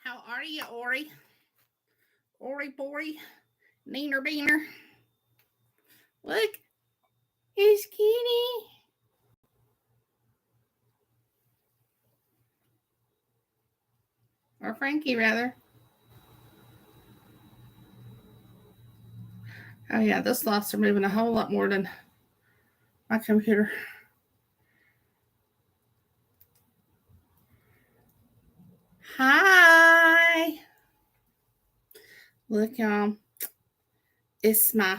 How are you, Ori? Ori Bori? Neener Beaner? Look, it's Kitty. Or Frankie, rather. Oh, yeah, those sloths are moving a whole lot more than my computer. Hi. Look, y'all. It's my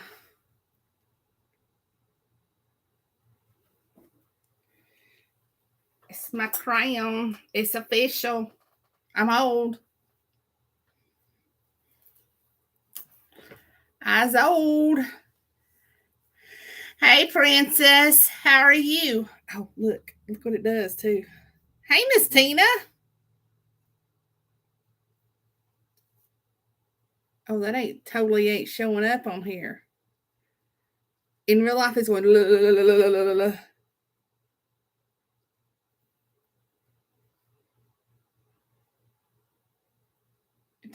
crayon. It's official. I'm old. I's old. Hey, princess. How are you? Oh, look. Look what it does, too. Hey, Miss Tina. Oh, that ain't showing up on here. In real life, it's going.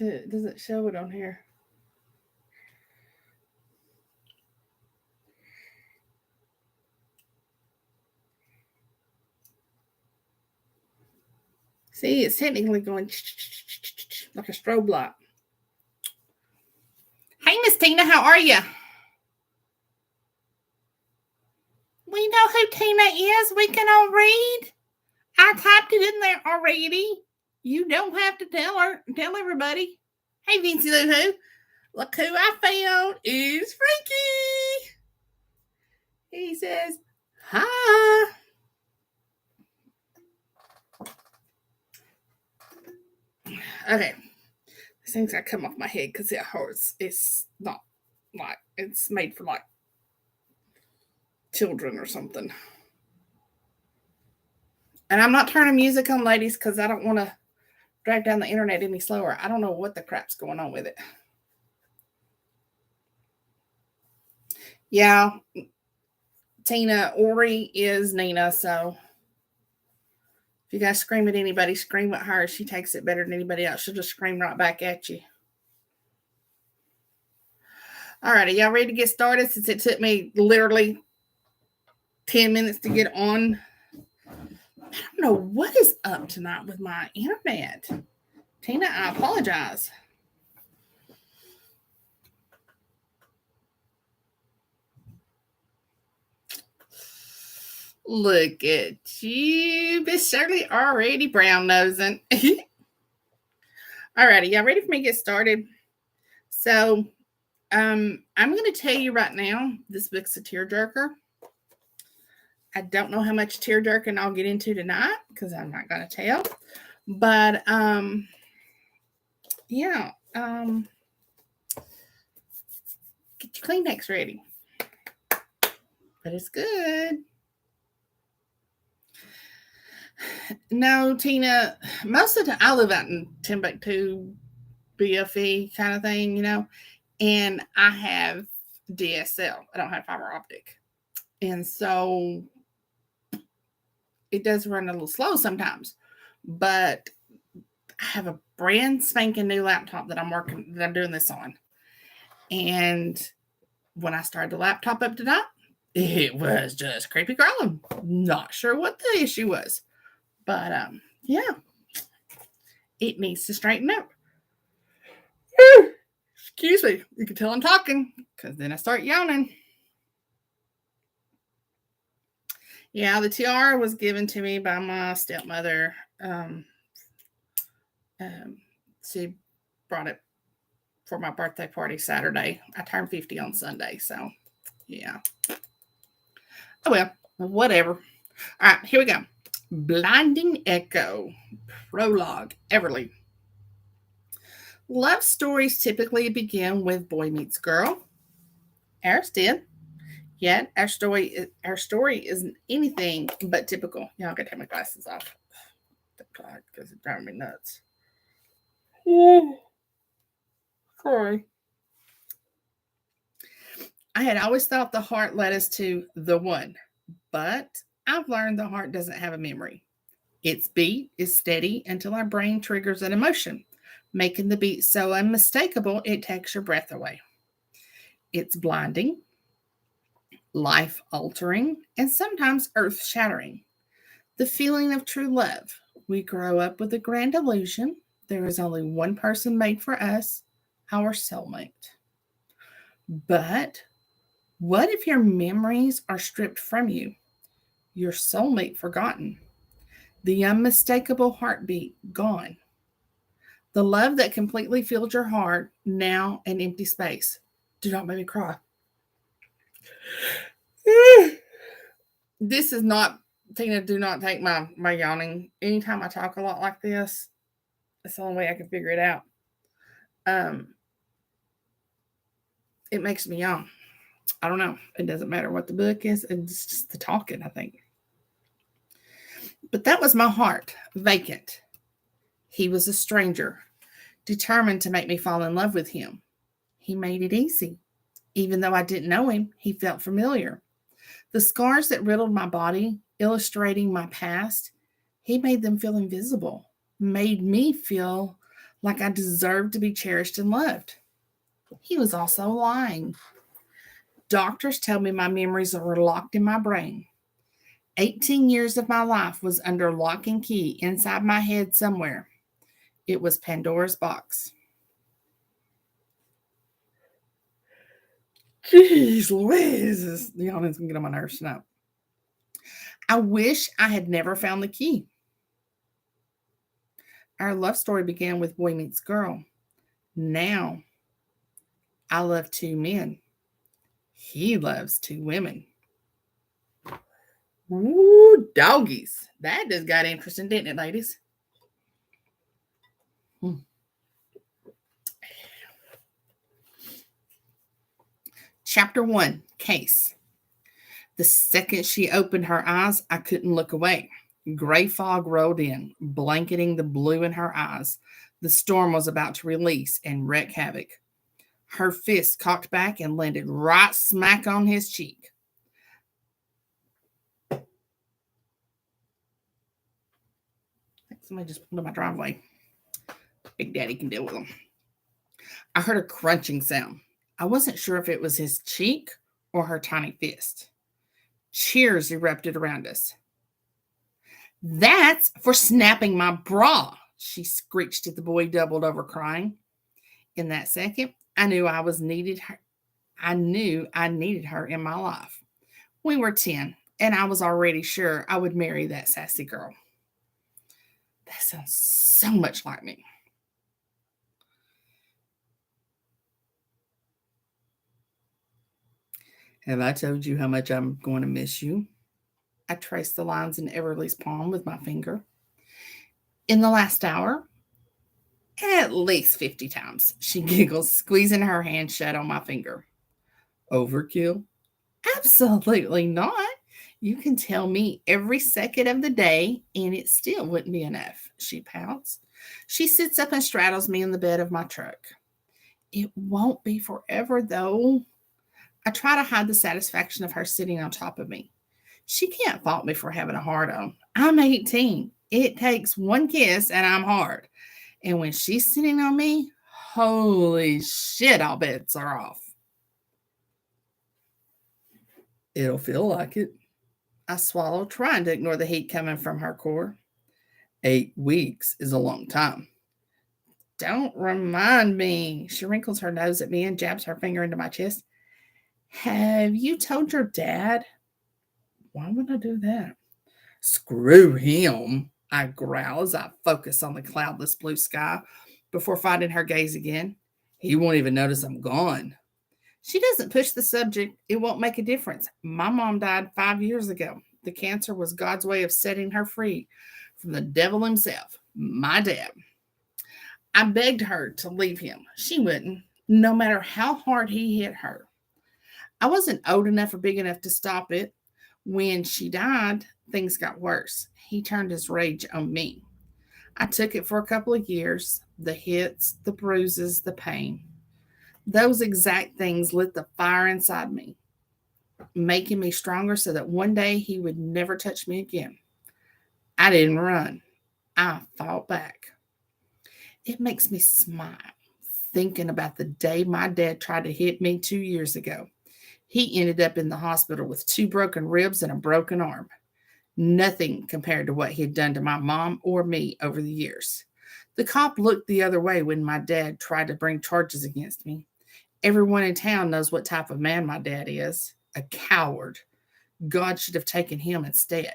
It doesn't show it on here. See, it's technically going like a strobe light. Hey, Miss Tina, how are you? We know who Tina is. We can all read. I typed it in there already. You don't have to tell everybody. Hey, Vincy Lou Who. Look who I found is Frankie. He says, hi. Okay. These things gotta come off my head because it hurts. It's not like it's made for like children or something. And I'm not turning music on, ladies, because I don't want to drag down the internet any slower. I don't know what the crap's going on with it. Yeah, Tina, Ori is Nina, so if you guys scream at anybody, scream at her. She takes it better than anybody else. She'll just scream right back at you. All right, are y'all ready to get started? Since it took me literally 10 minutes to get on. I don't know what is up tonight with my internet. Tina, I apologize. Look at you, Miss Shirley, already brown nosing. Alrighty, y'all ready for me to get started? So, I'm going to tell you right now, this book's a tearjerker. I don't know how much tearjerking I'll get into tonight because I'm not going to tell. But, yeah, get your Kleenex ready. But it's good. No, Tina, most of the time I live out in Timbuktu, BFE kind of thing, you know, and I have DSL. I don't have fiber optic. And so it does run a little slow sometimes, but I have a brand spanking new laptop that I'm doing this on. And when I started the laptop up tonight, it was just creepy crawling. Not sure what the issue was. But yeah, it needs to straighten out. Excuse me. You can tell I'm talking because then I start yawning. Yeah, the tiara was given to me by my stepmother. She brought it for my birthday party Saturday. I turned 50 on Sunday, so yeah. Oh well, whatever. All right, here we go. Blinding Echo, Prologue, Everly. Love stories typically begin with boy meets girl. Ours did. Yet our story isn't anything but typical. Y'all gotta take my glasses off. Because it drives me nuts. Sorry. I had always thought the heart led us to the one, but I've learned the heart doesn't have a memory. Its beat is steady until our brain triggers an emotion. making the beat so unmistakable it takes your breath away. It's blinding, life altering, and sometimes earth shattering. The feeling of true love. We grow up with a grand illusion. There is only one person made for us, our soulmate. But what if your memories are stripped from you, your soulmate forgotten, the unmistakable heartbeat gone, the love that completely filled your heart now an empty space? Do not make me cry. This is not, Tina, do not take my yawning. Anytime I talk a lot like this, that's the only way I can figure it out. Um, it makes me yawn. I don't know. It doesn't matter what the book is. It's just the talking, I think. But that was my heart, vacant. He was a stranger, determined to make me fall in love with him. He made it easy. Even though I didn't know him, he felt familiar. The scars that riddled my body, illustrating my past, he made them feel invisible, made me feel like I deserved to be cherished and loved. He was also lying. Doctors tell me my memories are locked in my brain. 18 years of my life was under lock and key inside my head somewhere. It was Pandora's box. Jeez Louise, this yawning's gonna get on my nerves now. I wish I had never found the key. Our love story began with boy meets girl. Now, I love two men. He loves two women. Ooh, doggies. That just got interesting, didn't it, ladies? Chapter 1, Case. The second she opened her eyes, I couldn't look away. Gray fog rolled in, blanketing the blue in her eyes. The storm was about to release and wreak havoc. Her fist cocked back and landed right smack on his cheek. Somebody just pulled in my driveway. Big Daddy can deal with them. I heard a crunching sound. I wasn't sure if it was his cheek or her tiny fist. Cheers erupted around us. That's for snapping my bra, she screeched at the boy, doubled over crying. In that second, I knew I needed her in my life. We were 10, and I was already sure I would marry that sassy girl. That sounds so much like me. Have I told you how much I'm going to miss you? I traced the lines in Everly's palm with my finger. In the last hour, at least 50 times, she giggles, squeezing her hand shut on my finger. Overkill? Absolutely not. You can tell me every second of the day, and it still wouldn't be enough, she pouts. She sits up and straddles me in the bed of my truck. It won't be forever, though. I try to hide the satisfaction of her sitting on top of me. She can't fault me for having a hard on. I'm 18. It takes one kiss and I'm hard. And when she's sitting on me, holy shit, all bets are off. It'll feel like it. I swallow, trying to ignore the heat coming from her core. 8 weeks is a long time. Don't remind me. She wrinkles her nose at me and jabs her finger into my chest. Have you told your dad? Why would I do that? Screw him, I growl as I focus on the cloudless blue sky before finding her gaze again. He won't even notice I'm gone. She doesn't push the subject. It won't make a difference. My mom died 5 years ago. The cancer was God's way of setting her free from the devil himself, my dad. I begged her to leave him. She wouldn't, no matter how hard he hit her. I wasn't old enough or big enough to stop it. When she died, things got worse. He turned his rage on me. I took it for a couple of years. The hits, the bruises, the pain. Those exact things lit the fire inside me, making me stronger so that one day he would never touch me again. I didn't run. I fought back. It makes me smile thinking about the day my dad tried to hit me 2 years ago. He ended up in the hospital with 2 broken ribs and a broken arm. Nothing compared to what he had done to my mom or me over the years. The cop looked the other way when my dad tried to bring charges against me. Everyone in town knows what type of man my dad is, a coward. God should have taken him instead.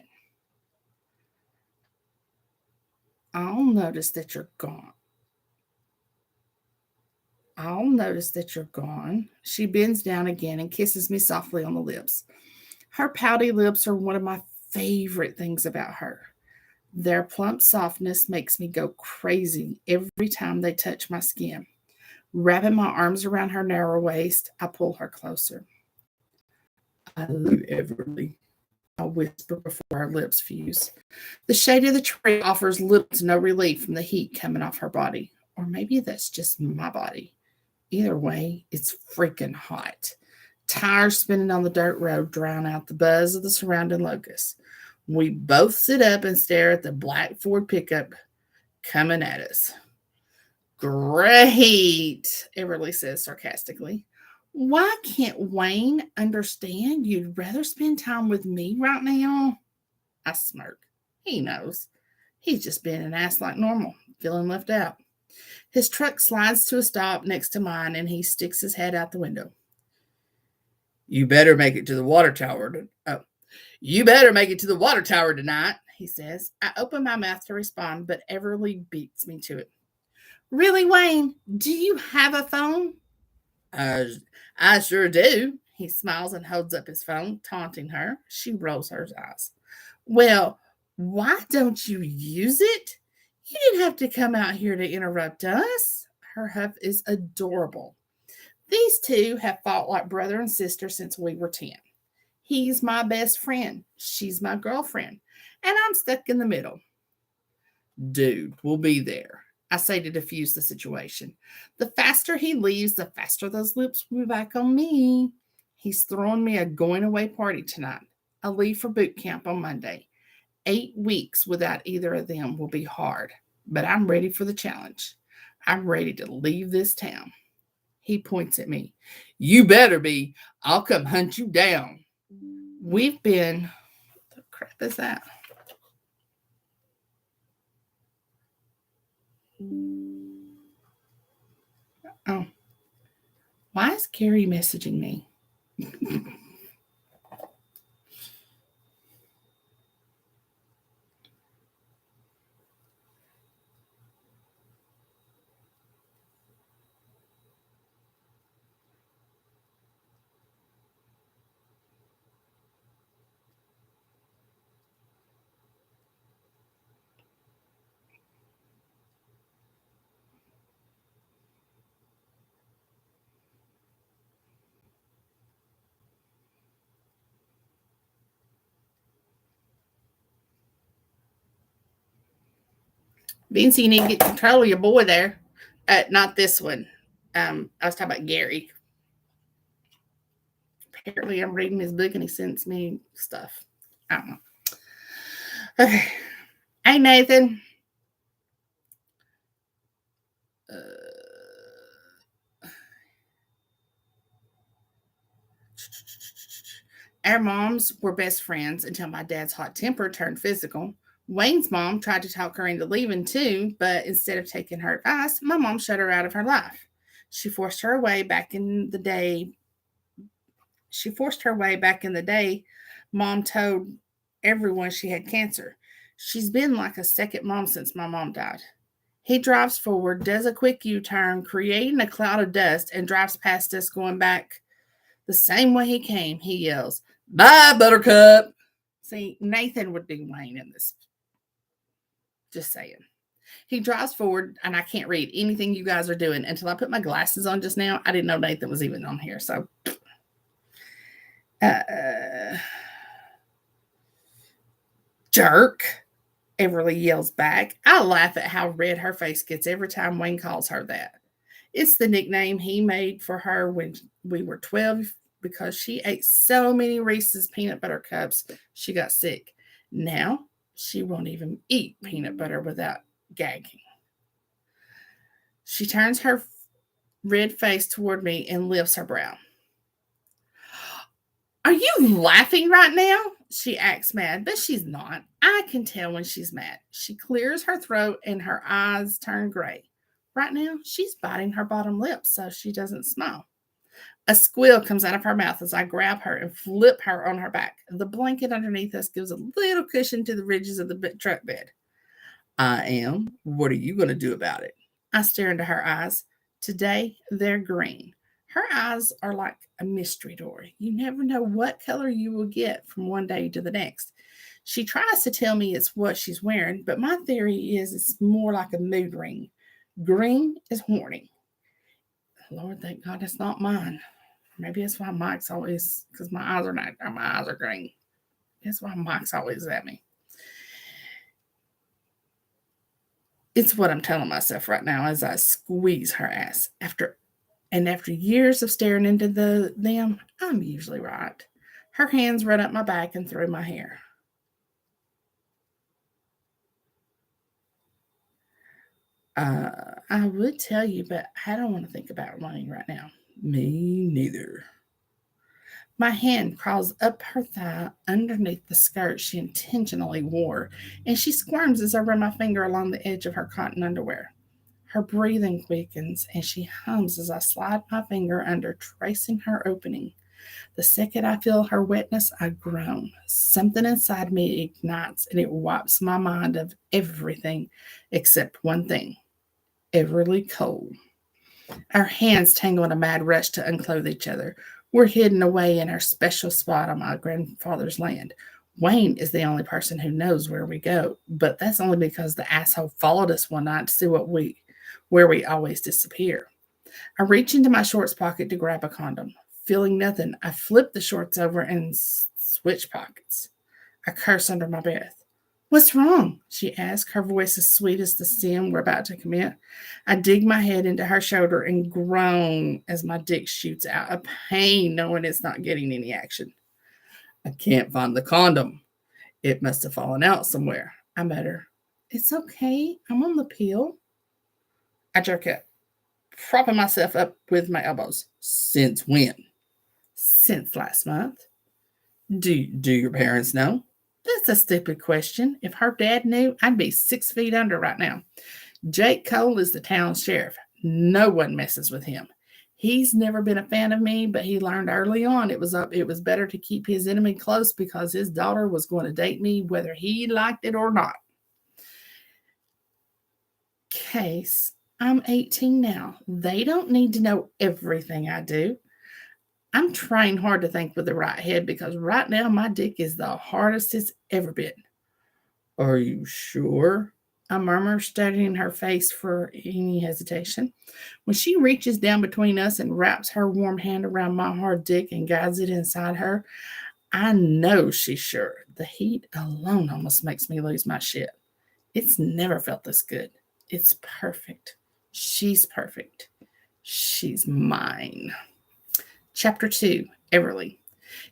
I'll notice that you're gone. I'll notice that you're gone. She bends down again and kisses me softly on the lips. Her pouty lips are one of my favorite things about her. Their plump softness makes me go crazy every time they touch my skin. Wrapping my arms around her narrow waist, I pull her closer. I love you, Everly, I whisper before our lips fuse. The shade of the tree offers little to no relief from the heat coming off her body. Or maybe that's just my body. Either way, it's freaking hot. Tires spinning on the dirt road drown out the buzz of the surrounding locusts. We both sit up and stare at the black Ford pickup coming at us. Great, Everly says sarcastically. Why can't Wayne understand you'd rather spend time with me right now? I smirk. He knows. He's just being an ass like normal, feeling left out. His truck slides to a stop next to mine, and he sticks his head out the window. You better make it to the water tower. You better make it to the water tower tonight, he says. I open my mouth to respond, but Everly beats me to it. Really, Wayne? Do you have a phone? I sure do. He smiles and holds up his phone, taunting her. She rolls her eyes. Well, why don't you use it? You didn't have to come out here to interrupt us. Her huff is adorable. These two have fought like brother and sister since we were 10. He's my best friend. She's my girlfriend. And I'm stuck in the middle. Dude, we'll be there, I say to diffuse the situation. The faster he leaves, the faster those lips will be back on me. He's throwing me a going away party tonight. I leave for boot camp on Monday. 8 weeks without either of them will be hard, but I'm ready for the challenge. I'm ready to leave this town. He points at me. You better be. I'll come hunt you down. We've been... What the crap is that? Oh. Why is Gary messaging me? Vince, you need to get control of your boy there. Not this one. I was talking about Gary. Apparently, I'm reading his book and he sends me stuff. I don't know. Okay. Hey, Nathan. Our moms were best friends until my dad's hot temper turned physical. Wayne's mom tried to talk her into leaving too, but instead of taking her advice, my mom shut her out of her life. She forced her way back in the day. Mom told everyone she had cancer. She's been like a second mom since my mom died. He drives forward, does a quick U-turn, creating a cloud of dust, and drives past us going back the same way he came. He yells, "Bye, Buttercup." See, Nathan would do Wayne in this. Just saying. He drives forward, and I can't read anything you guys are doing until I put my glasses on just now. I didn't know Nathan was even on here, so... Jerk, Everly yells back. I laugh at how red her face gets every time Wayne calls her that. It's the nickname he made for her when we were 12 because she ate so many Reese's peanut butter cups she got sick. Now she won't even eat peanut butter without gagging. She turns her red face toward me and lifts her brow. Are you laughing right now? She acts mad, but she's not. I can tell when she's mad. She clears her throat and her eyes turn gray. Right now, she's biting her bottom lip so she doesn't smile. A squeal comes out of her mouth as I grab her and flip her on her back. The blanket underneath us gives a little cushion to the ridges of the truck bed. I am. What are you going to do about it? I stare into her eyes. Today, they're green. Her eyes are like a mystery door. You never know what color you will get from one day to the next. She tries to tell me it's what she's wearing, but my theory is it's more like a mood ring. Green is horny. Lord, thank God it's not mine. Maybe that's why Mike's always, because my eyes are green. That's why Mike's always at me. It's what I'm telling myself right now as I squeeze her ass. After years of staring into them, I'm usually right. Her hands run up my back and through my hair. I would tell you, but I don't want to think about money right now. Me neither. My hand crawls up her thigh underneath the skirt she intentionally wore, and she squirms as I run my finger along the edge of her cotton underwear. Her breathing quickens, and she hums as I slide my finger under, tracing her opening. The second I feel her wetness, I groan. Something inside me ignites, and it wipes my mind of everything except one thing. Everly Cole. Our hands tangle in a mad rush to unclothe each other. We're hidden away in our special spot on my grandfather's land. Wayne is the only person who knows where we go, but that's only because the asshole followed us one night to see where we always disappear. I reach into my shorts pocket to grab a condom. Feeling nothing, I flip the shorts over and switch pockets. I curse under my breath. What's wrong? She asks, her voice as sweet as the sin we're about to commit. I dig my head into her shoulder and groan as my dick shoots out, a pain knowing it's not getting any action. I can't find the condom. It must have fallen out somewhere. I mutter. It's okay. I'm on the pill. I jerk up, propping myself up with my elbows. Since when? Since last month. Do your parents know? That's a stupid question. If her dad knew, I'd be 6 feet under right now. Jake Cole is the town sheriff. No one messes with him. He's never been a fan of me, but he learned early on it was better to keep his enemy close because his daughter was going to date me whether he liked it or not. Case, I'm 18 now. They don't need to know everything I do. I'm trying hard to think with the right head because right now my dick is the hardest it's ever been. Are you sure? I murmur, studying her face for any hesitation. When she reaches down between us and wraps her warm hand around my hard dick and guides it inside her, I know she's sure. The heat alone almost makes me lose my shit. It's never felt this good. It's perfect. She's perfect. She's mine. Chapter 2, Everly.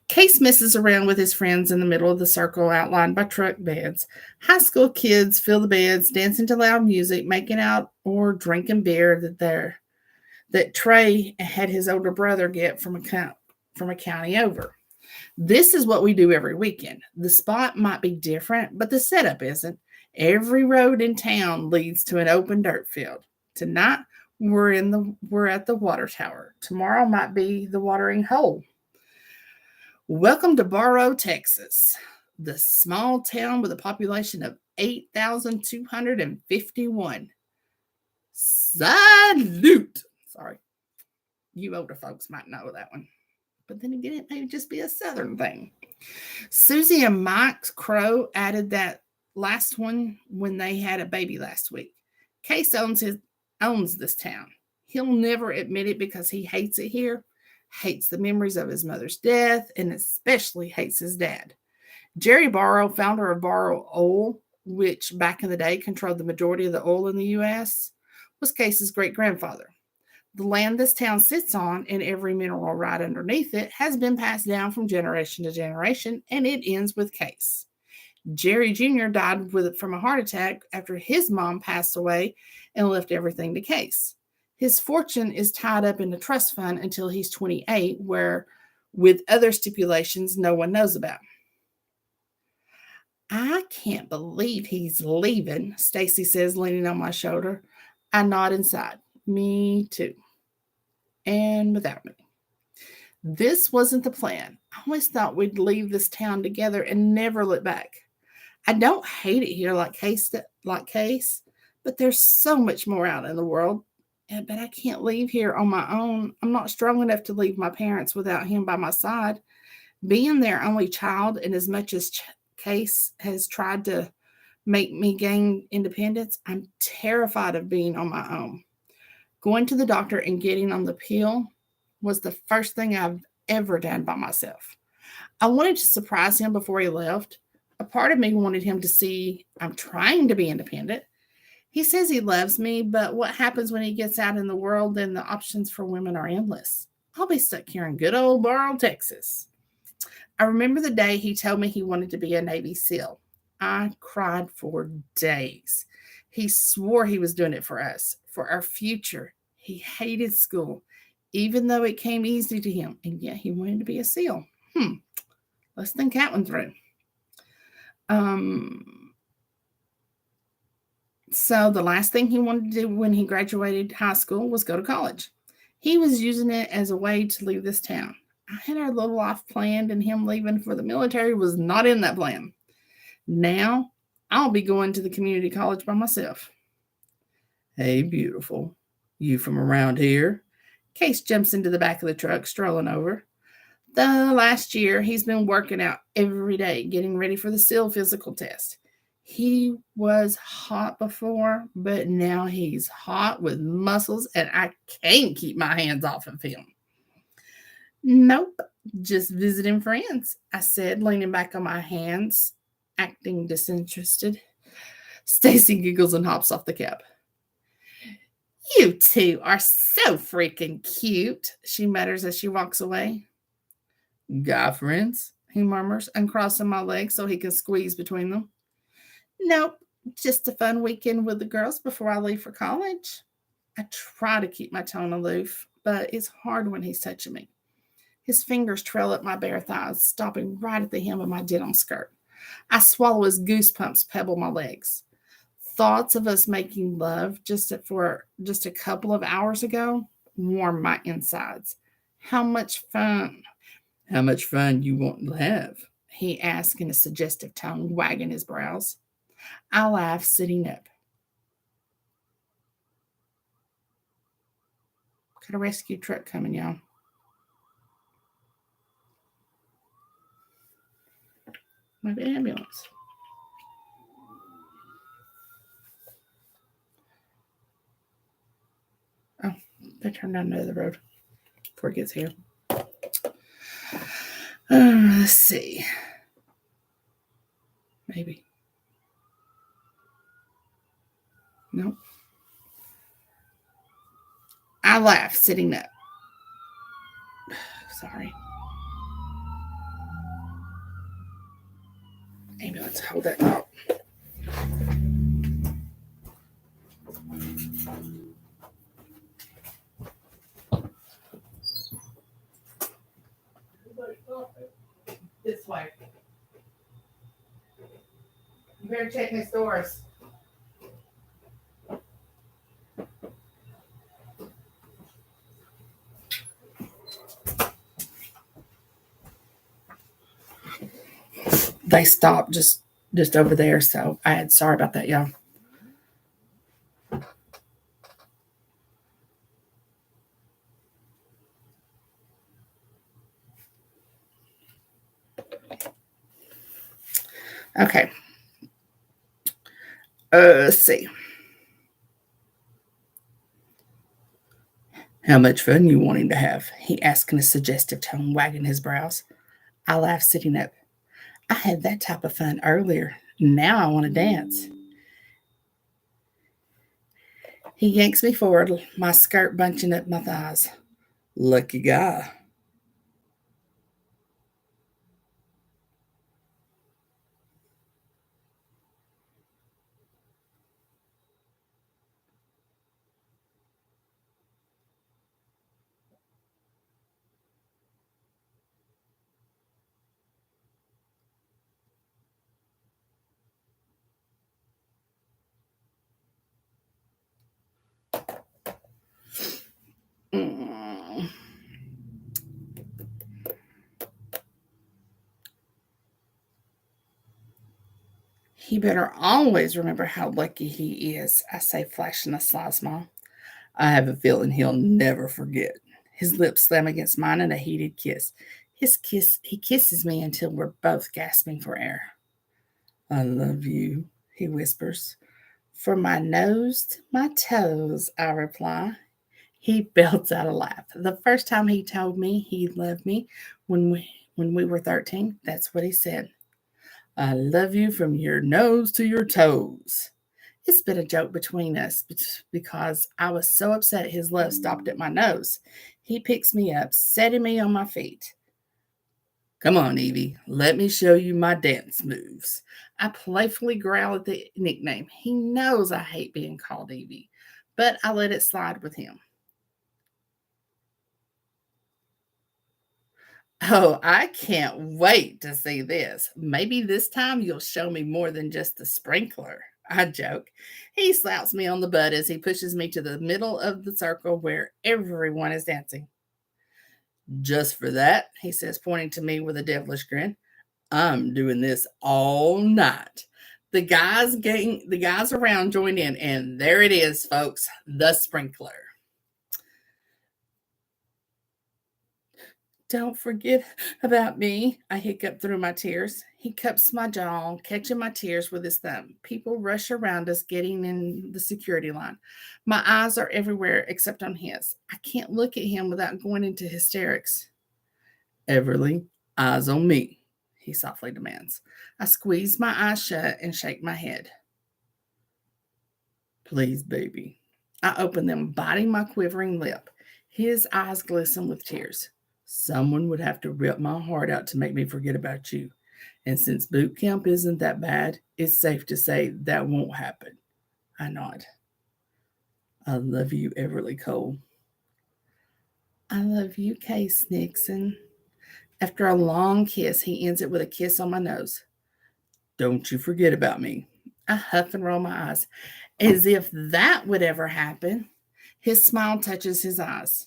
Case messes around with his friends in the middle of the circle outlined by truck beds. High school kids fill the beds, dancing to loud music, making out or drinking beer that Trey had his older brother get from a county over. This is what we do every weekend. The spot might be different, but the setup isn't. Every road in town leads to an open dirt field. Tonight, we're at the water tower. Tomorrow might be the watering hole. Welcome to Barrow, Texas, the small town with a population of 8,251. Salute! Sorry, you older folks might know that one. But then again, it may just be a Southern thing. Susie and Mike Crow added that last one when they had a baby last week. Case owns this town. He'll never admit it because he hates it here, hates the memories of his mother's death, and especially hates his dad. Jerry Barrow, founder of Barrow Oil, which back in the day controlled the majority of the oil in the U.S., was Case's great-grandfather. The land this town sits on and every mineral right underneath it has been passed down from generation to generation, and it ends with Case. Jerry Jr. died from a heart attack after his mom passed away and left everything to Case. His fortune is tied up in a trust fund until he's 28, where, with other stipulations no one knows about. I can't believe he's leaving, Stacy says, leaning on my shoulder. I nod inside. Me too. And without me. This wasn't the plan. I always thought we'd leave this town together and never look back. I don't hate it here like Case, but there's so much more out in the world. But I can't leave here on my own. I'm not strong enough to leave my parents without him by my side. Being their only child, and as much as Case has tried to make me gain independence, I'm terrified of being on my own. Going to the doctor and getting on the pill was the first thing I've ever done by myself. I wanted to surprise him before he left. A part of me wanted him to see I'm trying to be independent. He says he loves me, but what happens when he gets out in the world? Then the options for women are endless. I'll be stuck here in good old Barl, Texas. I remember the day he told me he wanted to be a Navy SEAL. I cried for days. He swore he was doing it for us, for our future. He hated school, even though it came easy to him, and yet he wanted to be a SEAL. Let's think that one through. So the last thing he wanted to do when he graduated high school was go to college. He was using it as a way to leave this town. I had our little life planned, and him leaving for the military was not in that plan. Now, I'll be going to the community college by myself. Hey, beautiful. You from around here? Case jumps into the back of the truck, strolling over. The last year, he's been working out every day, getting ready for the SEAL physical test. He was hot before, but now he's hot with muscles, and I can't keep my hands off of him. Nope, just visiting friends, I said, leaning back on my hands, acting disinterested. Stacy giggles and hops off the cab. You two are so freaking cute, she mutters as she walks away. Guy friends, he murmurs, uncrossing my legs so he can squeeze between them. Nope, just a fun weekend with the girls before I leave for college. I try to keep my tone aloof, but it's hard when he's touching me. His fingers trail up my bare thighs, stopping right at the hem of my denim skirt. I swallow as goosebumps pebble my legs. Thoughts of us making love for just a couple of hours ago warm my insides. How much fun you want to have? He asked in a suggestive tone, wagging his brows. I laughed, sitting up. Got a rescue truck coming, y'all. Maybe an ambulance. Oh, they turned down the other road before it gets here. Let's see. Maybe. Nope. I laughed, sitting up. Sorry. Ambulance, hold that thought. This way. You better check Miss Doris. They stopped just over there, so sorry about that, y'all. Okay. Let's see. How much fun you wanting to have? He asked in a suggestive tone, wagging his brows. I laughed, sitting up. I had that type of fun earlier. Now I want to dance. He yanks me forward, my skirt bunching up my thighs. Lucky guy. Mm. He better always remember how lucky he is, I say, flashing a sly smile. I have a feeling he'll never forget. His lips slam against mine in a heated kiss. He kisses me until we're both gasping for air. I love you, he whispers. From my nose to my toes, I reply. He belts out a laugh. The first time he told me he loved me when we were 13, that's what he said. I love you from your nose to your toes. It's been a joke between us because I was so upset his love stopped at my nose. He picks me up, setting me on my feet. Come on, Evie, let me show you my dance moves. I playfully growl at the nickname. He knows I hate being called Evie, but I let it slide with him. Oh, I can't wait to see this. Maybe this time you'll show me more than just the sprinkler. I joke. He slaps me on the butt as he pushes me to the middle of the circle where everyone is dancing. Just for that, he says, pointing to me with a devilish grin. I'm doing this all night. The guys around join in, and there it is, folks, the sprinkler. Don't forget about me, I hiccup through my tears. He cups my jaw, catching my tears with his thumb. People rush around us, getting in the security line. My eyes are everywhere except on his. I can't look at him without going into hysterics. Everly, eyes on me, he softly demands. I squeeze my eyes shut and shake my head. Please, baby. I open them, biting my quivering lip. His eyes glisten with tears. Someone would have to rip my heart out to make me forget about you. And since boot camp isn't that bad, it's safe to say that won't happen. I nod. I love you, Everly Cole. I love you, Case Nixon. After a long kiss, he ends it with a kiss on my nose. Don't you forget about me. I huff and roll my eyes, as if that would ever happen. His smile touches his eyes.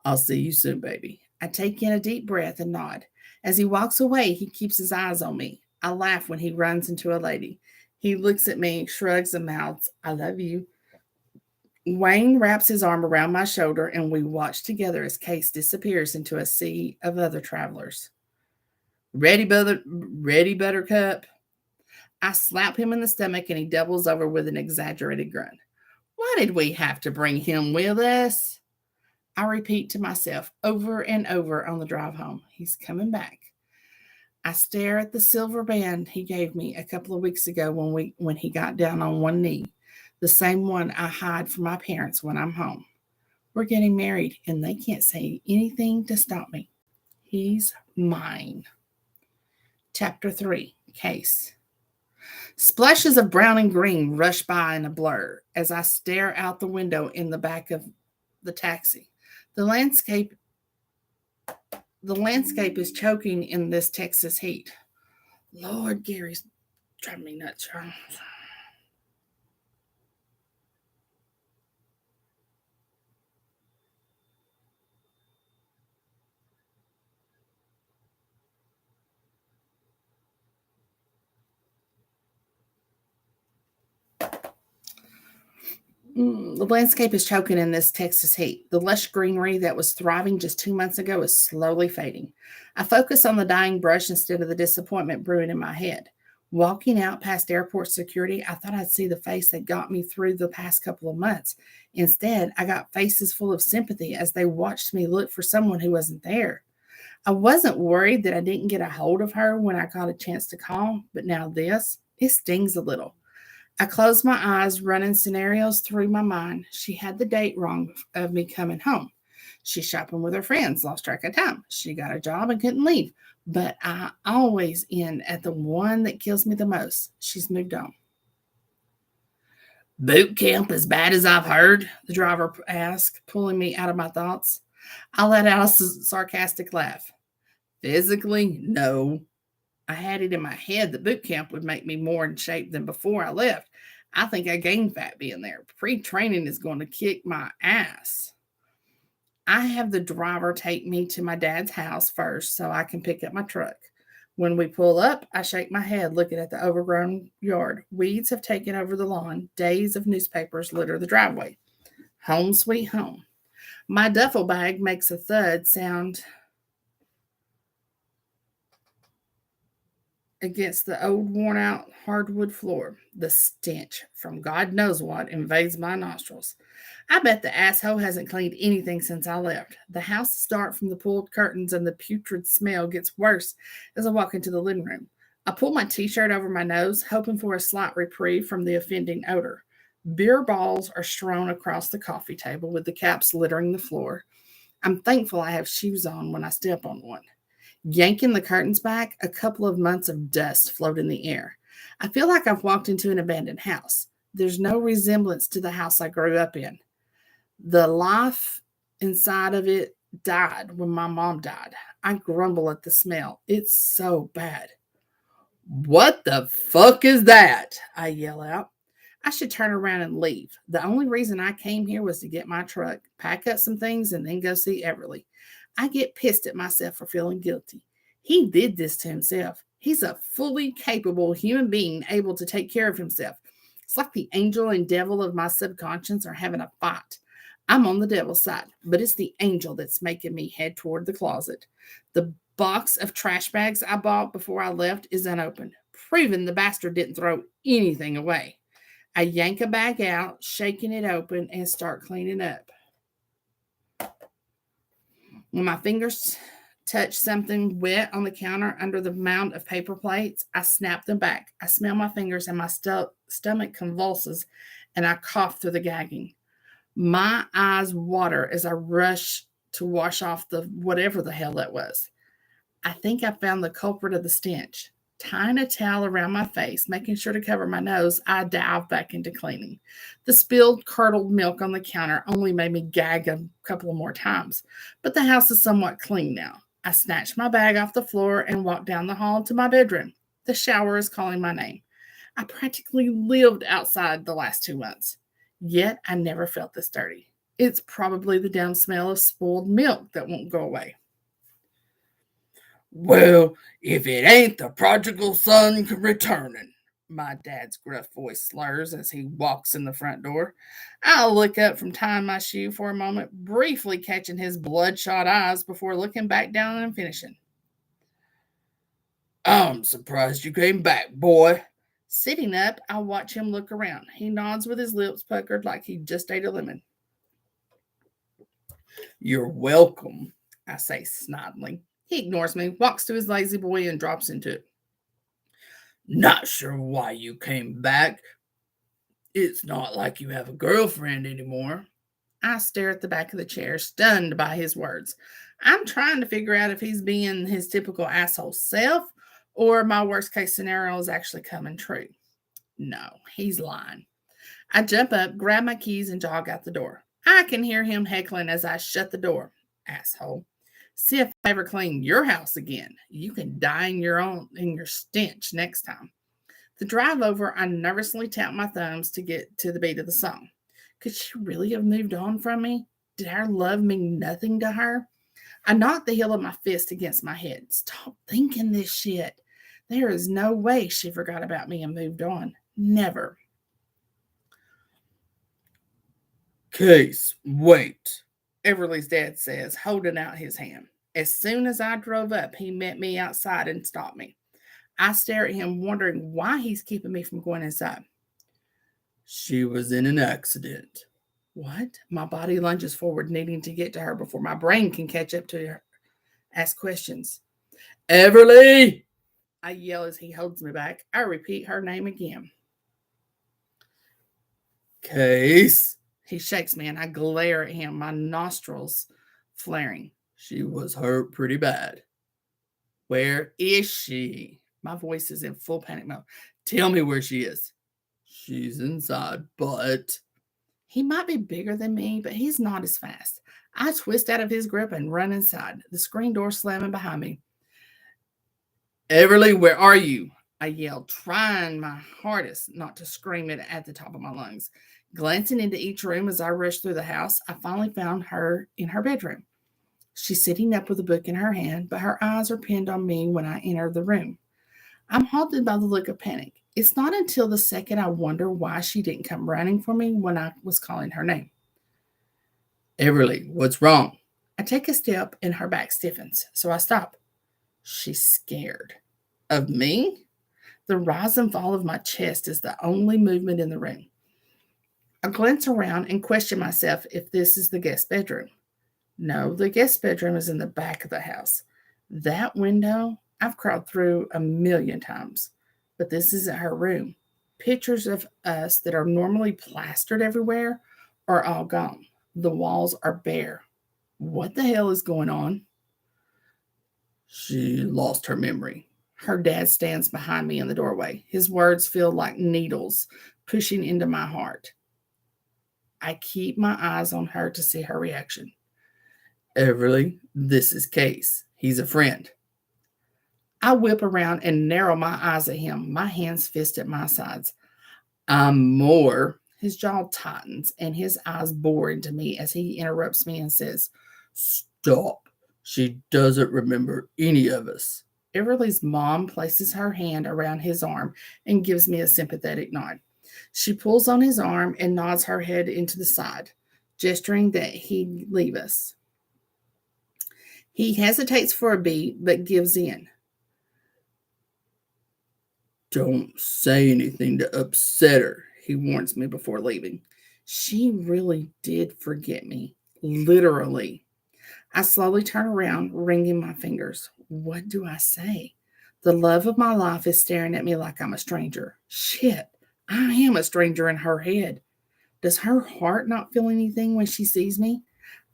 I'll see you soon, baby. I take in a deep breath and nod. As he walks away, he keeps his eyes on me. I laugh when he runs into a lady. He looks at me, shrugs, and mouths, I love you. Wayne wraps his arm around my shoulder, and we watch together as Case disappears into a sea of other travelers. Ready, Buttercup? I slap him in the stomach, and he doubles over with an exaggerated grunt. Why did we have to bring him with us? I repeat to myself over and over on the drive home. He's coming back. I stare at the silver band he gave me a couple of weeks ago when he got down on one knee, the same one I hide from my parents when I'm home. We're getting married, and they can't say anything to stop me. He's mine. Chapter 3, Case. Splashes of brown and green rush by in a blur as I stare out the window in the back of the taxi. The landscape is choking in this Texas heat. Lord, Gary's driving me nuts, Charles. The landscape is choking in this Texas heat. The lush greenery that was thriving just 2 months ago is slowly fading. I focus on the dying brush instead of the disappointment brewing in my head. Walking out past airport security, I thought I'd see the face that got me through the past couple of months. Instead, I got faces full of sympathy as they watched me look for someone who wasn't there. I wasn't worried that I didn't get a hold of her when I got a chance to call, but now it stings a little. I closed my eyes, running scenarios through my mind. She had the date wrong of me coming home. She's shopping with her friends, lost track of time. She got a job and couldn't leave. But I always end at the one that kills me the most. She's moved on. Boot camp as bad as I've heard? The driver asked, pulling me out of my thoughts. I let out a sarcastic laugh. Physically, no. I had it in my head that boot camp would make me more in shape than before I left. I think I gained fat being there. Pre-training is going to kick my ass. I have the driver take me to my dad's house first so I can pick up my truck. When we pull up, I shake my head looking at the overgrown yard. Weeds have taken over the lawn. Days of newspapers litter the driveway. Home sweet home. My duffel bag makes a thud sound against the old worn out hardwood floor. The stench from God knows what invades my nostrils. I bet the asshole hasn't cleaned anything since I left. The house is dark from the pulled curtains, and the putrid smell gets worse as I walk into the living room. I pull my t shirt over my nose, hoping for a slight reprieve from the offending odor. Beer balls are strewn across the coffee table with the caps littering the floor. I'm thankful I have shoes on when I step on one. Yanking the curtains back, a couple of months of dust float in the air. I feel like I've walked into an abandoned house. There's no resemblance to the house I grew up in. The life inside of it died when my mom died. I grumble at the smell. It's so bad. What the fuck is that? I yell out. I should turn around and leave. The only reason I came here was to get my truck, pack up some things, and then go see Everly. I get pissed at myself for feeling guilty. He did this to himself. He's a fully capable human being able to take care of himself. It's like the angel and devil of my subconscious are having a fight. I'm on the devil's side, but it's the angel that's making me head toward the closet. The box of trash bags I bought before I left is unopened, proving the bastard didn't throw anything away. I yank a bag out, shaking it open, and start cleaning up. When my fingers touch something wet on the counter under the mound of paper plates, I snap them back. I smell my fingers and my stomach convulses, and I cough through the gagging. My eyes water as I rush to wash off the whatever the hell that was. I think I found the culprit of the stench. Tying a towel around my face, making sure to cover my nose, I dive back into cleaning. The spilled curdled milk on the counter only made me gag a couple of more times, but the house is somewhat clean now. I snatch my bag off the floor and walk down the hall to my bedroom. The shower is calling my name. I practically lived outside the last 2 months, yet I never felt this dirty. It's probably the damn smell of spoiled milk that won't go away. Well, if it ain't the prodigal son returning, my dad's gruff voice slurs as he walks in the front door. I'll look up from tying my shoe for a moment, briefly catching his bloodshot eyes before looking back down and finishing. I'm surprised you came back, boy. Sitting up, I watch him look around. He nods with his lips puckered like he just ate a lemon. You're welcome, I say snidely. He ignores me, walks to his lazy boy, and drops into it. Not sure why you came back. It's not like you have a girlfriend anymore. I stare at the back of the chair, stunned by his words. I'm trying to figure out if he's being his typical asshole self or my worst case scenario is actually coming true. No, he's lying. I jump up, grab my keys, and jog out the door. I can hear him heckling as I shut the door. Asshole. See if I ever clean your house again. You can die in your stench next time. The drive over, I nervously tap my thumbs to get to the beat of the song. Could she really have moved on from me? Did our love mean nothing to her? I knocked the heel of my fist against my head. Stop thinking this shit. There is no way she forgot about me and moved on. Never. Case, wait, Everly's dad says, holding out his hand. As soon as I drove up, he met me outside and stopped me. I stare at him, wondering why he's keeping me from going inside. She was in an accident. What? My body lunges forward, needing to get to her before my brain can catch up to her. Ask questions. Everly! I yell as he holds me back. I repeat her name again. Case? He shakes me and I glare at him, my nostrils flaring. She was hurt pretty bad. Where is she? My voice is in full panic mode. Tell me where she is. She's inside, but... He might be bigger than me, but he's not as fast. I twist out of his grip and run inside, the screen door slamming behind me. Everly, where are you? I yelled, trying my hardest not to scream it at the top of my lungs. Glancing into each room as I rushed through the house, I finally found her in her bedroom. She's sitting up with a book in her hand, but her eyes are pinned on me when I enter the room. I'm halted by the look of panic. It's not until the second I wonder why she didn't come running for me when I was calling her name. Everly, what's wrong? I take a step and her back stiffens, so I stop. She's scared. Of me? The rise and fall of my chest is the only movement in the room. I glance around and question myself if this is the guest bedroom. No, the guest bedroom is in the back of the house. That window I've crawled through a million times, but this isn't her room. Pictures of us that are normally plastered everywhere are all gone. The walls are bare. What the hell is going on? She lost her memory. Her dad stands behind me in the doorway. His words feel like needles pushing into my heart. I keep my eyes on her to see her reaction. Everly, this is Case. He's a friend. I whip around and narrow my eyes at him, my hands fist at my sides. I'm more. His jaw tightens and his eyes bore into me as he interrupts me and says, Stop. She doesn't remember any of us. Everly's mom places her hand around his arm and gives me a sympathetic nod. She pulls on his arm and nods her head into the side, gesturing that he leave us. He hesitates for a beat, but gives in. Don't say anything to upset her, he warns me before leaving. She really did forget me. Literally. I slowly turn around, wringing my fingers. What do I say? The love of my life is staring at me like I'm a stranger. Shit, I am a stranger in her head. Does her heart not feel anything when she sees me?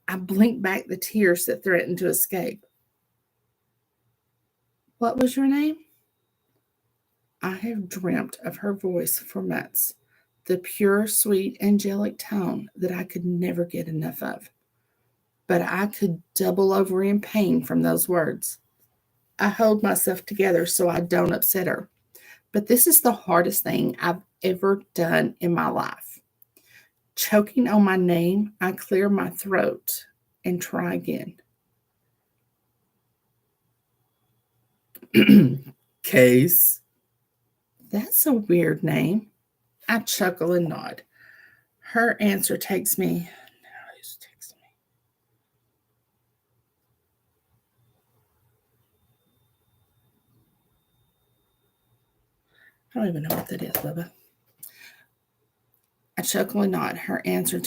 I blink back the tears that threaten to escape. What was your name? I have dreamt of her voice for months, the pure, sweet, angelic tone that I could never get enough of. But I could double over in pain from those words. I hold myself together so I don't upset her. But this is the hardest thing I've ever done in my life. Choking on my name, I clear my throat and try again. Case. That's a weird name. I chuckle and nod. Her answer takes me. I don't even know what that is, Bubba. I chuckle and nod. Her answer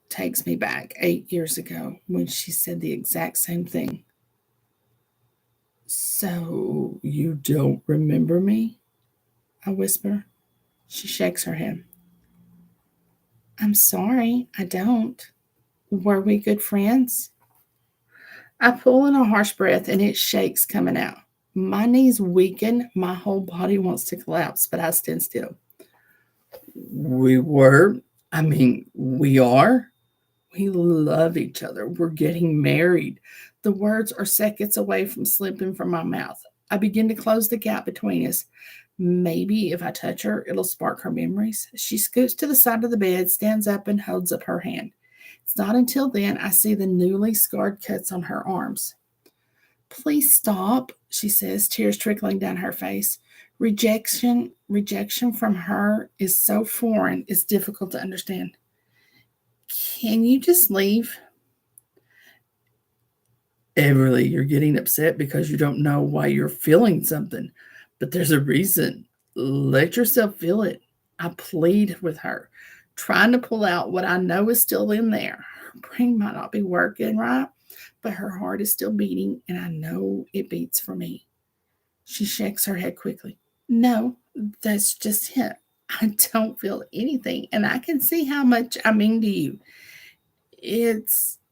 takes me back 8 years ago when she said the exact same thing. So you don't remember me? I whisper. She shakes her head. I'm sorry, I don't. Were we good friends? I pull in a harsh breath and it shakes coming out. My knees weaken, my whole body wants to collapse, but I stand still. We were. We are. We love each other. We're getting married. The words are seconds away from slipping from my mouth. I begin to close the gap between us. Maybe if I touch her, it'll spark her memories. She scoots to the side of the bed, stands up, and holds up her hand. It's not until then I see the newly scarred cuts on her arms. Please stop, she says, tears trickling down her face. Rejection from her is so foreign, it's difficult to understand. Can you just leave? Everly, you're getting upset because you don't know why you're feeling something, but there's a reason. Let yourself feel it. I plead with her, trying to pull out what I know is still in there. Her brain might not be working right, but her heart is still beating, and I know it beats for me. She shakes her head quickly. No, that's just it. I don't feel anything, and I can see how much I mean to you.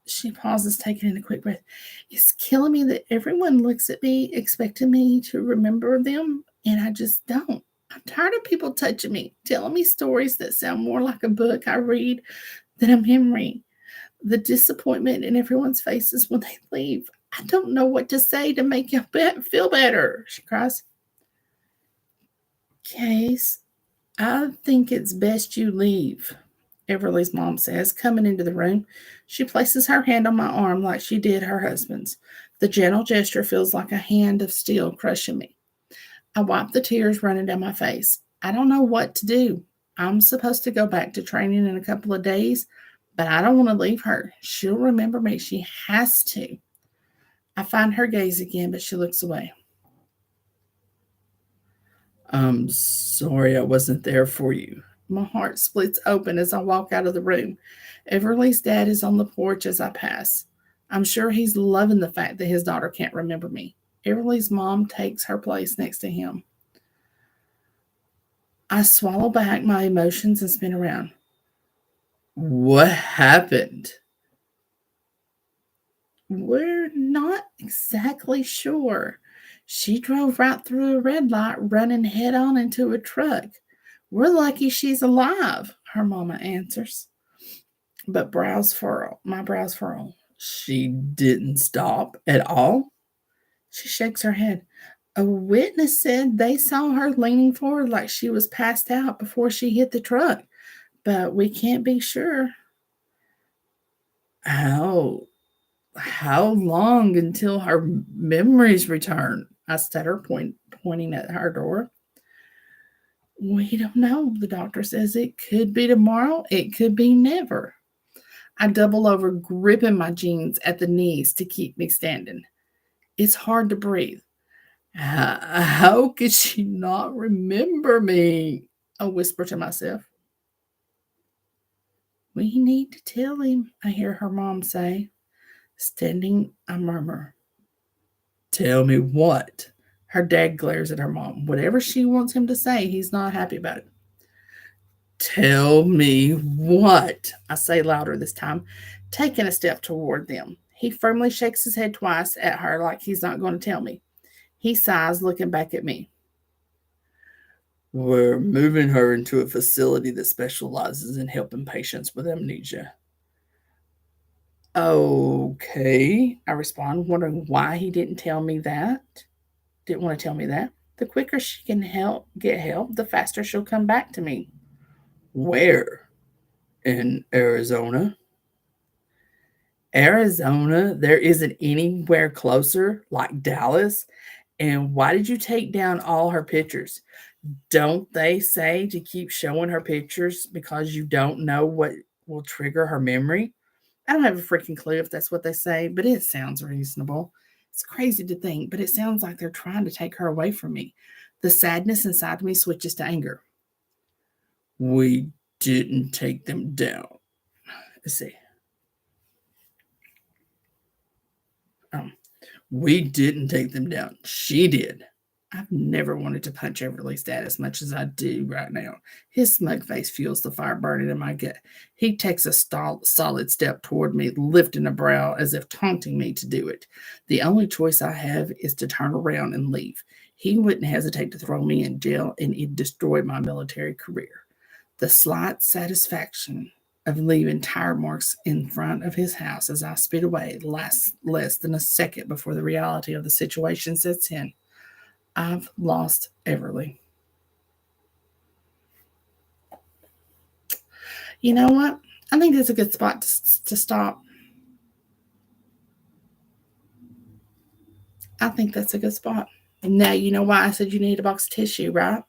She pauses, taking in a quick breath. It's killing me that everyone looks at me, expecting me to remember them, and I just don't. I'm tired of people touching me, telling me stories that sound more like a book I read than a memory. The disappointment in everyone's faces when they leave. I don't know what to say to make you feel better, she cries. Case, I think it's best you leave. Everly's mom says, coming into the room. She places her hand on my arm like she did her husband's. The gentle gesture feels like a hand of steel crushing me. I wipe the tears running down my face. I don't know what to do. I'm supposed to go back to training in a couple of days, but I don't want to leave her. She'll remember me. She has to. I find her gaze again, but she looks away. I'm sorry I wasn't there for you. My heart splits open as I walk out of the room. Everly's dad is on the porch as I pass. I'm sure he's loving the fact that his daughter can't remember me. Everly's mom takes her place next to him. I swallow back my emotions and spin around. What happened? We're not exactly sure. She drove right through a red light, running head on into a truck. We're lucky she's alive, her mama answers. But my brows furrow. She didn't stop at all? She shakes her head. A witness said they saw her leaning forward like she was passed out before she hit the truck, but we can't be sure. How how long until her memories return? I stutter, pointing at her door. We don't know. The doctor says it could be tomorrow. It could be never. I double over, gripping my jeans at the knees to keep me standing. It's hard to breathe. How could she not remember me? I whisper to myself. We need to tell him, I hear her mom say. Standing, I murmur. Tell me what? Her dad glares at her mom. Whatever she wants him to say, he's not happy about it. Tell me what? I say louder this time, taking a step toward them. He firmly shakes his head twice at her like he's not going to tell me. He sighs, looking back at me. We're moving her into a facility that specializes in helping patients with amnesia. Okay, I respond, wondering why he didn't tell me that. Didn't want to tell me that. The quicker she can get help, the faster she'll come back to me. Where? In Arizona? Arizona? There isn't anywhere closer, like Dallas. And why did you take down all her pictures? Don't they say to keep showing her pictures because you don't know what will trigger her memory? I don't have a freaking clue if that's what they say, but it sounds reasonable. It's crazy to think, but it sounds like they're trying to take her away from me. The sadness inside me switches to anger. We didn't take them down. Let's see. Um, we didn't take them down. She did. I've never wanted to punch Everly's dad as much as I do right now. His smug face fuels the fire burning in my gut. He takes a solid step toward me, lifting a brow as if taunting me to do it. The only choice I have is to turn around and leave. He wouldn't hesitate to throw me in jail, and it'd destroy my military career. The slight satisfaction of leaving tire marks in front of his house as I speed away lasts less than a second before the reality of the situation sets in. I've lost Everly. You know what? I think that's a good spot to stop. I think that's a good spot. Now, you know why I said you need a box of tissue, right?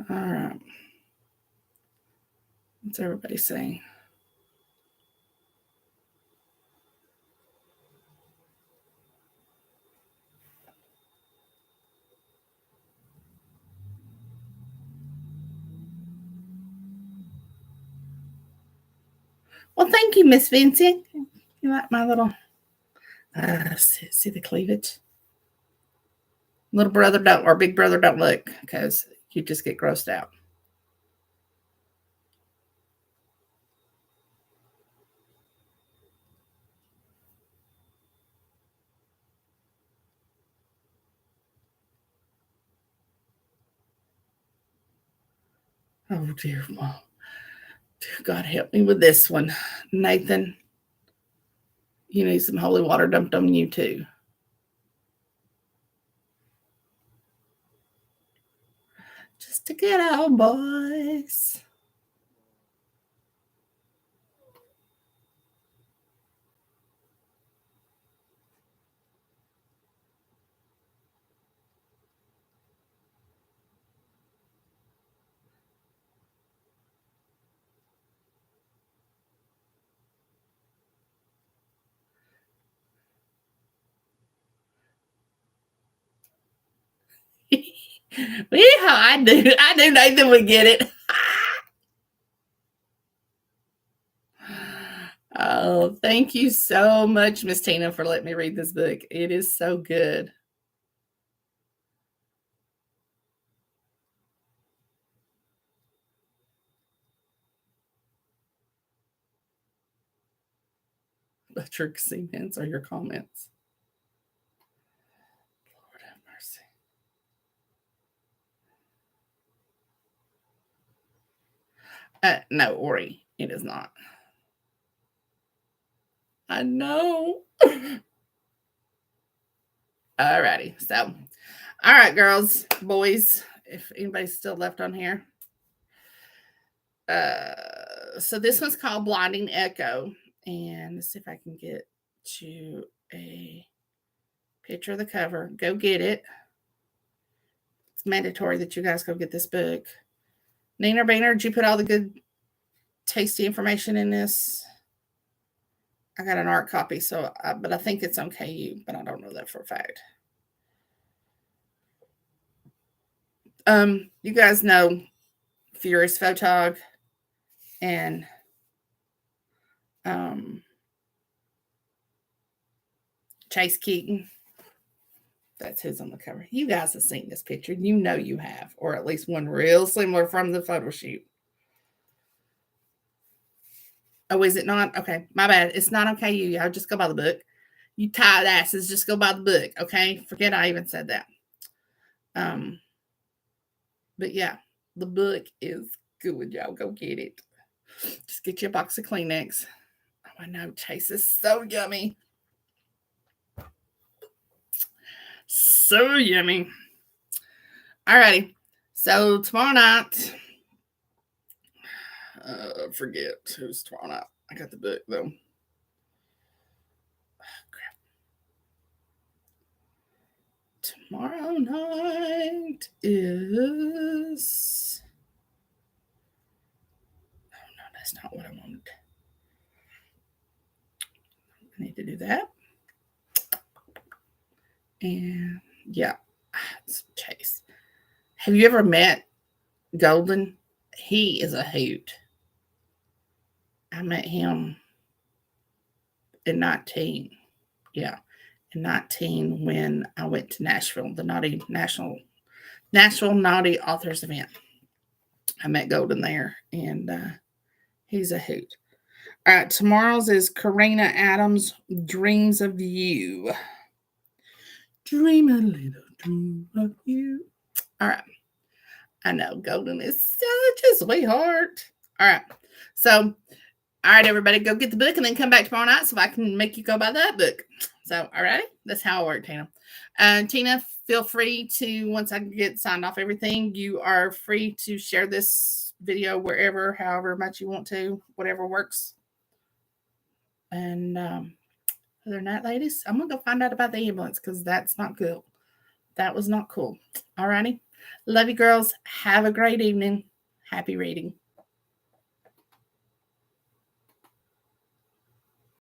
All right. What's everybody saying? Well, thank you, Miss Vincent. You like my little, see the cleavage? Little brother don't, or big brother don't look, because you just get grossed out. Oh, dear mom. God help me with this one. Nathan, you need some holy water dumped on you too. Just a good old boys. Yeah, I knew Nathan would get it. Oh, thank you so much, Miss Tina, for letting me read this book. It is so good. But your comments or your comments. Lord have mercy. No, Ori, it is not. I know. Alrighty. So, all right, girls, boys, if anybody's still left on here. So this one's called Blinding Echo. And let's see if I can get you a picture of the cover. Go get it. It's mandatory that you guys go get this book. Nina Boehner, did you put all the good, tasty information in this? I got an art copy, but I think it's on KU, but I don't know that for a fact. You guys know Furious Photog and Chase Keaton. That's his on the cover. You guys have seen this picture. You know you have, or at least one real similar from the photo shoot. Oh, is it not? Okay, my bad. It's not okay, y'all. Just go by the book. You tired asses, just go by the book, okay? Forget I even said that. But yeah, the book is good, y'all. Go get it. Just get you a box of Kleenex. Oh, I know. Chase is so yummy. So yummy. Alrighty. So tomorrow night, forget who's tomorrow night. I got the book though. Oh, crap. Tomorrow night is. Oh no, that's not what I wanted. I need to do that. And yeah, it's Chase. Have you ever met Golden? He is a hoot. I met him in 19. Yeah, in 19 when I went to Nashville, the Nashville Naughty Authors event. I met Golden there, and he's a hoot. All right, tomorrow's is Karina Adams' Dreams of You. Dream a little dream of you. All right. I know Golden is such a sweetheart. All right. So, all right, everybody, go get the book and then come back tomorrow night so I can make you go buy that book. So, all right. That's how it works, Tina. Tina, feel free to, once I get signed off everything, you are free to share this video wherever, however much you want to, whatever works. And other than that, ladies, I'm going to go find out about the ambulance because that's not cool. That was not cool. All righty. Love you, girls. Have a great evening. Happy reading.